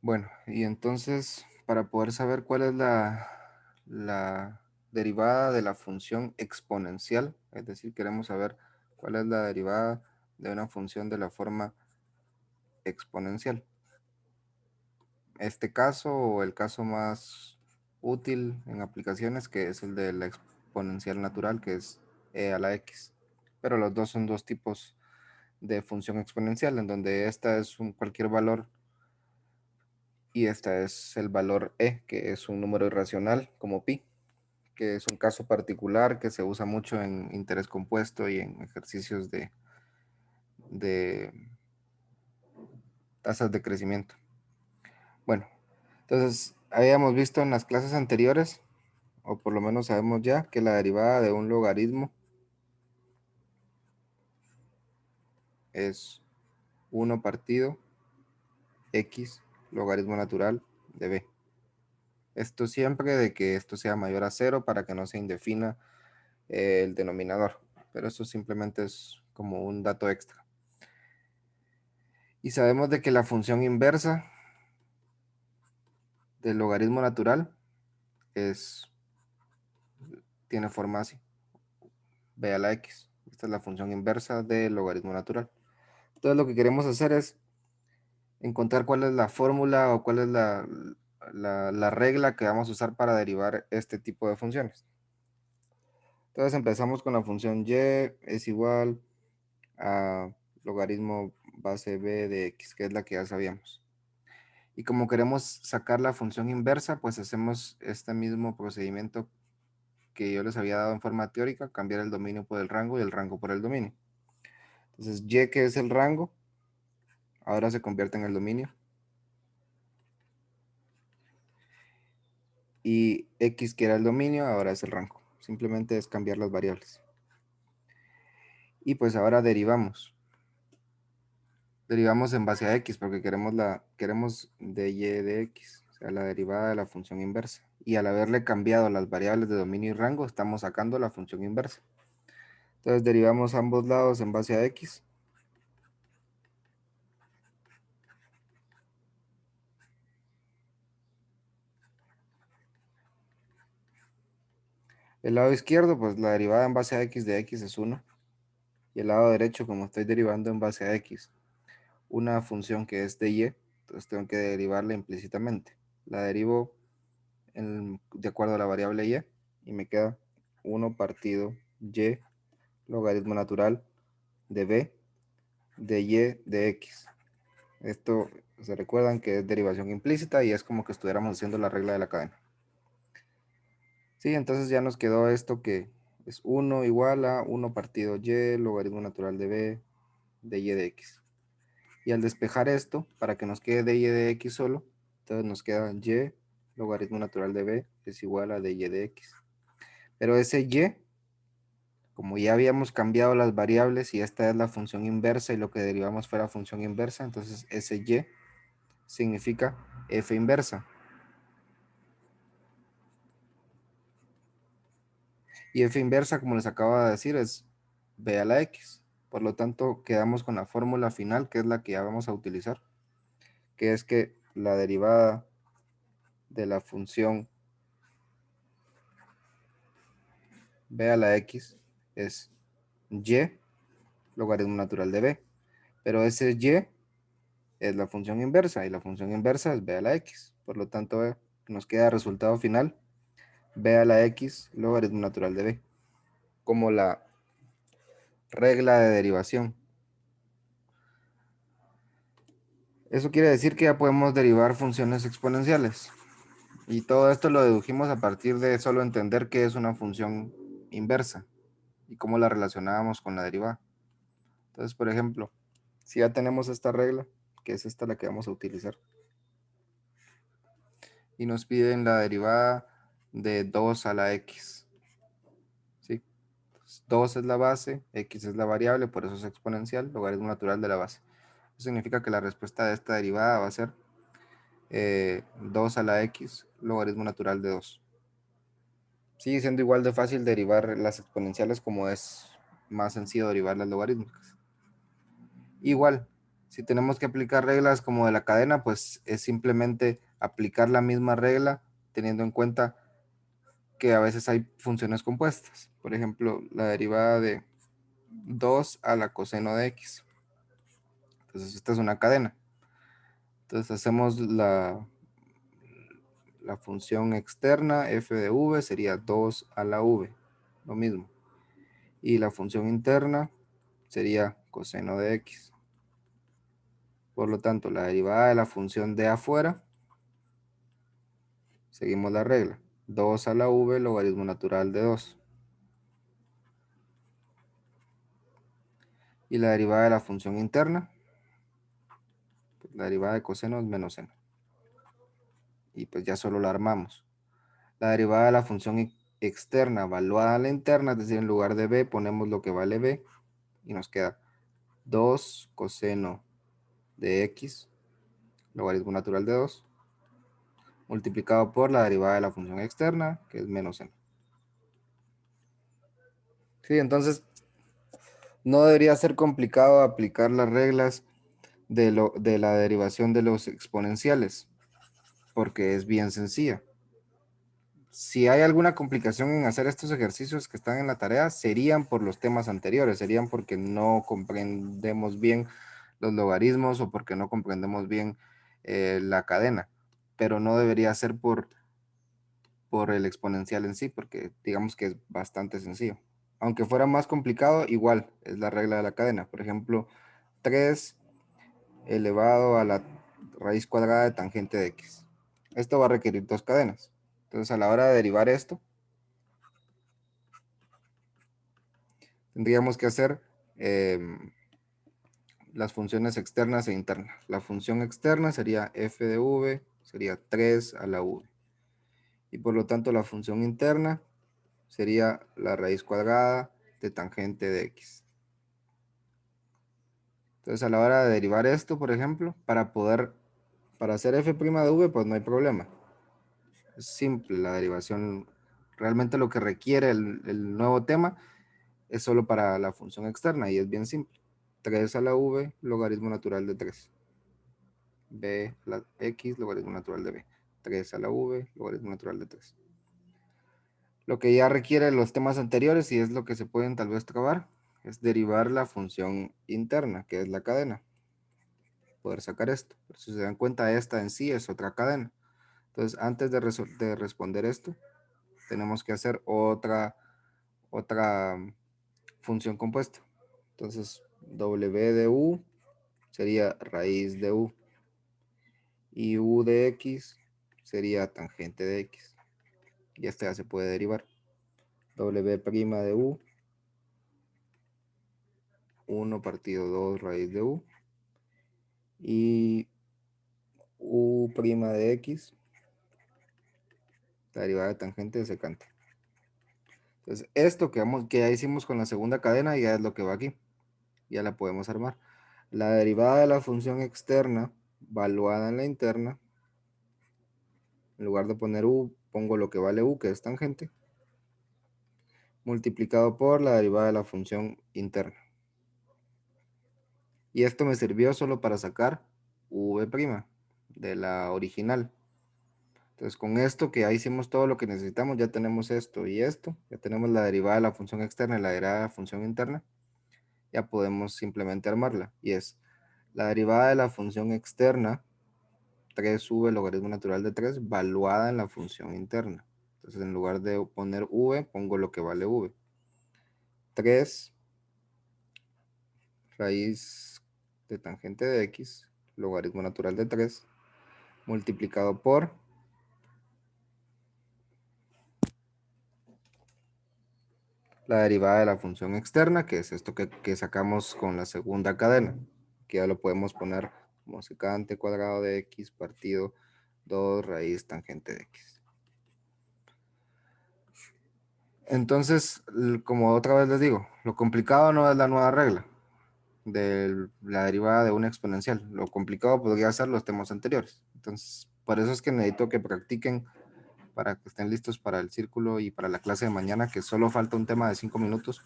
Bueno, y entonces para poder saber cuál es la derivada de la función exponencial, es decir, queremos saber cuál es la derivada de una función de la forma exponencial. Este caso o el caso más útil en aplicaciones, que es el de la exponencial natural, que es e a la x. Pero los dos son dos tipos de función exponencial, en donde esta es cualquier valor y esta es el valor e, que es un número irracional como pi, que es un caso particular que se usa mucho en interés compuesto y en ejercicios de tasas de crecimiento. Bueno, entonces habíamos visto en las clases anteriores, o por lo menos sabemos ya, que la derivada de un logaritmo es 1 partido x logaritmo natural de b. Esto siempre de que esto sea mayor a 0 para que no se indefina el denominador, pero eso simplemente es como un dato extra. Y sabemos de que la función inversa del logaritmo natural tiene forma así, b a la x. Esta es la función inversa del logaritmo natural. Entonces lo que queremos hacer es encontrar cuál es la fórmula o cuál es la regla que vamos a usar para derivar este tipo de funciones. Entonces empezamos con la función y es igual a logaritmo base b de x, que es la que ya sabíamos. Y como queremos sacar la función inversa, pues hacemos este mismo procedimiento que yo les había dado en forma teórica, cambiar el dominio por el rango y el rango por el dominio. Entonces, y que es el rango, ahora se convierte en el dominio. Y x que era el dominio, ahora es el rango. Simplemente es cambiar las variables. Y pues ahora derivamos. Derivamos en base a x porque queremos dy de x, o sea, la derivada de la función inversa. Y al haberle cambiado las variables de dominio y rango, estamos sacando la función inversa. Entonces derivamos ambos lados en base a x. El lado izquierdo, pues la derivada en base a x de x es 1. Y el lado derecho, como estoy derivando en base a x una función que es de y, entonces tengo que derivarla implícitamente. La derivo de acuerdo a la variable y me queda 1 partido y logaritmo natural de b de y de x. Esto se recuerdan que es derivación implícita y es como que estuviéramos haciendo la regla de la cadena. Sí, entonces ya nos quedó esto que es 1 igual a 1 partido y logaritmo natural de b de y de x. Y al despejar esto, para que nos quede dy de x solo, entonces nos queda y logaritmo natural de b es igual a dy de x. Pero ese y, como ya habíamos cambiado las variables y esta es la función inversa y lo que derivamos fue la función inversa, entonces ese y significa f inversa. Y f inversa, como les acabo de decir, es b a la x. Por lo tanto, quedamos con la fórmula final, que es la que ya vamos a utilizar, que es que la derivada de la función b a la x es y logaritmo natural de b. Pero ese y es la función inversa y la función inversa es b a la x. Por lo tanto, nos queda resultado final b a la x logaritmo natural de b como la regla de derivación. Eso quiere decir que ya podemos derivar funciones exponenciales. Y todo esto lo dedujimos a partir de solo entender qué es una función inversa y cómo la relacionábamos con la derivada. Entonces, por ejemplo, si ya tenemos esta regla, que es esta la que vamos a utilizar, y nos piden la derivada de 2 a la x. ¿Sí? Entonces, 2 es la base, x es la variable, por eso es exponencial, logaritmo natural de la base. Eso significa que la respuesta de esta derivada va a ser 2 a la x, logaritmo natural de 2. Sigue siendo igual de fácil derivar las exponenciales como es más sencillo derivar las logarítmicas. Igual, Si tenemos que aplicar reglas como de la cadena, pues es simplemente aplicar la misma regla teniendo en cuenta que a veces hay funciones compuestas. Por ejemplo, la derivada de 2 a la coseno de x. Entonces esta es una cadena. Entonces hacemos la función externa f de v sería 2 a la v, lo mismo. Y la función interna sería coseno de x. Por lo tanto, la derivada de la función de afuera, seguimos la regla, 2 a la v logaritmo natural de 2. Y la derivada de la función interna, pues la derivada de coseno es menos seno. Y pues ya solo la armamos. La derivada de la función externa evaluada a la interna, es decir, en lugar de b ponemos lo que vale b y nos queda 2 coseno de x logaritmo natural de 2 multiplicado por la derivada de la función externa, que es menos n. Sí, entonces no debería ser complicado aplicar las reglas de la derivación de los exponenciales, porque es bien sencilla. Si hay alguna complicación en hacer estos ejercicios que están en la tarea, serían por los temas anteriores, serían porque no comprendemos bien los logaritmos o porque no comprendemos bien la cadena, pero no debería ser por el exponencial en sí, porque digamos que es bastante sencillo. Aunque fuera más complicado, igual es la regla de la cadena. Por ejemplo, 3 elevado a la raíz cuadrada de tangente de x. Esto va a requerir dos cadenas. Entonces, a la hora de derivar esto, tendríamos que hacer las funciones externas e internas. La función externa sería f de v, sería 3 a la v. Y por lo tanto, la función interna sería la raíz cuadrada de tangente de x. Entonces, a la hora de derivar esto, por ejemplo, para hacer f' de v, pues no hay problema. Es simple la derivación. Realmente lo que requiere el nuevo tema es solo para la función externa y es bien simple. 3 a la v, logaritmo natural de 3. b a la x, logaritmo natural de b. 3 a la v, logaritmo natural de 3. Lo que ya requiere los temas anteriores, y es lo que se pueden tal vez trabar, es derivar la función interna, que es la cadena. Poder sacar esto. Pero si se dan cuenta, esta en sí es otra cadena. Entonces, antes de responder esto, tenemos que hacer otra función compuesta. Entonces, w de u sería raíz de u. Y u de x sería tangente de x. Y esta ya se puede derivar. W' de u, 1 partido 2 raíz de u. Y u' de x, la derivada de tangente de secante. Entonces, esto que ya hicimos con la segunda cadena ya es lo que va aquí. Ya la podemos armar. La derivada de la función externa, valuada en la interna, en lugar de poner u, pongo lo que vale u, que es tangente, multiplicado por la derivada de la función interna. Y esto me sirvió solo para sacar v' de la original. Entonces, con esto que ya hicimos todo lo que necesitamos, ya tenemos esto y esto, ya tenemos la derivada de la función externa y la derivada de la función interna, ya podemos simplemente armarla. Y es la derivada de la función externa, 3v logaritmo natural de 3, valuada en la función interna. Entonces, en lugar de poner v, pongo lo que vale v. 3 raíz de tangente de x, logaritmo natural de 3, multiplicado por la derivada de la función externa, que es esto que sacamos con la segunda cadena, que ya lo podemos poner como secante cuadrado de x partido 2 raíz tangente de x. Entonces, como otra vez les digo, lo complicado no es la nueva regla de la derivada de una exponencial. Lo complicado podría ser los temas anteriores. Entonces, por eso es que necesito que practiquen para que estén listos para el círculo y para la clase de mañana, que solo falta un tema de 5 minutos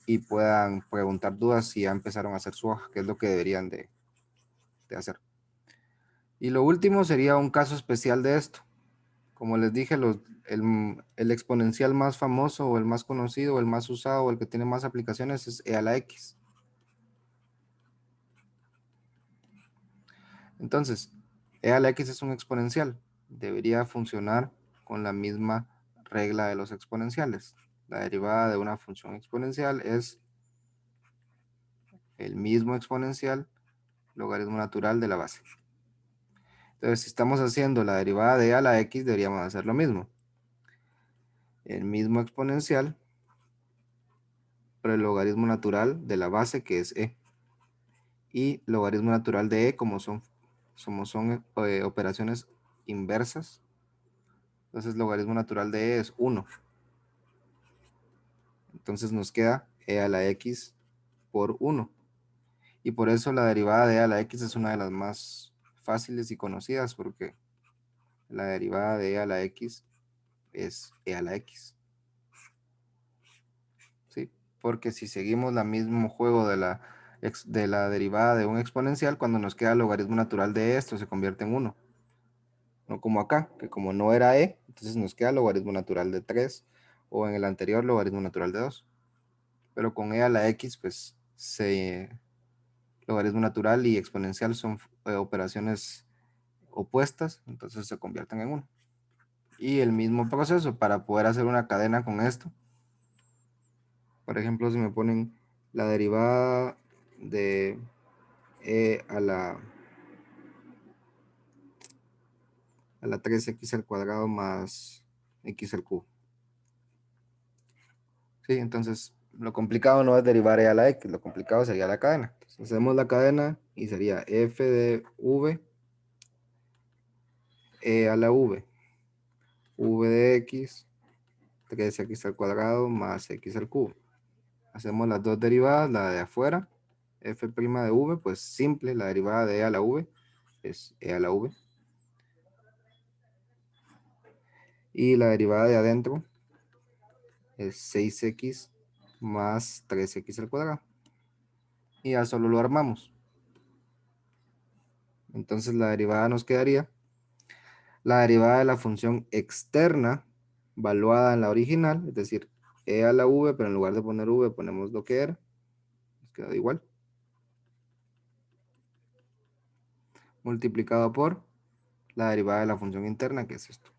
y puedan preguntar dudas si ya empezaron a hacer su hoja, que es lo que deberían de de hacer. Y lo último sería un caso especial de esto. Como les dije, el exponencial más famoso o el más conocido o el más usado o el que tiene más aplicaciones es e a la x. Entonces, e a la x es un exponencial. Debería funcionar con la misma regla de los exponenciales. La derivada de una función exponencial es el mismo exponencial logaritmo natural de la base. Entonces, si estamos haciendo la derivada de e a la x, deberíamos hacer lo mismo. El mismo exponencial por el logaritmo natural de la base, que es e. Y logaritmo natural de e, como son operaciones inversas. Entonces, logaritmo natural de e es 1. Entonces nos queda e a la x por 1. Y por eso la derivada de e a la x es una de las más fáciles y conocidas, porque la derivada de e a la x es e a la x. ¿Sí? Porque si seguimos el mismo juego de la derivada de un exponencial, cuando nos queda el logaritmo natural de esto se convierte en 1. No como acá, que como no era e, entonces nos queda logaritmo natural de 3, o en el anterior logaritmo natural de 2. Pero con e a la x, pues logaritmo natural y exponencial son operaciones opuestas, entonces se convierten en 1. Y el mismo proceso para poder hacer una cadena con esto. Por ejemplo, si me ponen la derivada de e a la 3x al cuadrado más x al cubo. Sí, entonces lo complicado no es derivar e a la x, lo complicado sería la cadena. Entonces, hacemos la cadena y sería f de v e a la v de x, 3x al cuadrado más x al cubo. Hacemos las dos derivadas, la de afuera, f' de v, pues simple, la derivada de e a la v es e a la v. Y la derivada de adentro es 6x más 3x al cuadrado. Y ya solo lo armamos. Entonces la derivada nos quedaría la derivada de la función externa valuada en la original, es decir, e a la v, pero en lugar de poner v ponemos lo que era, nos queda igual, multiplicado por la derivada de la función interna, que es esto.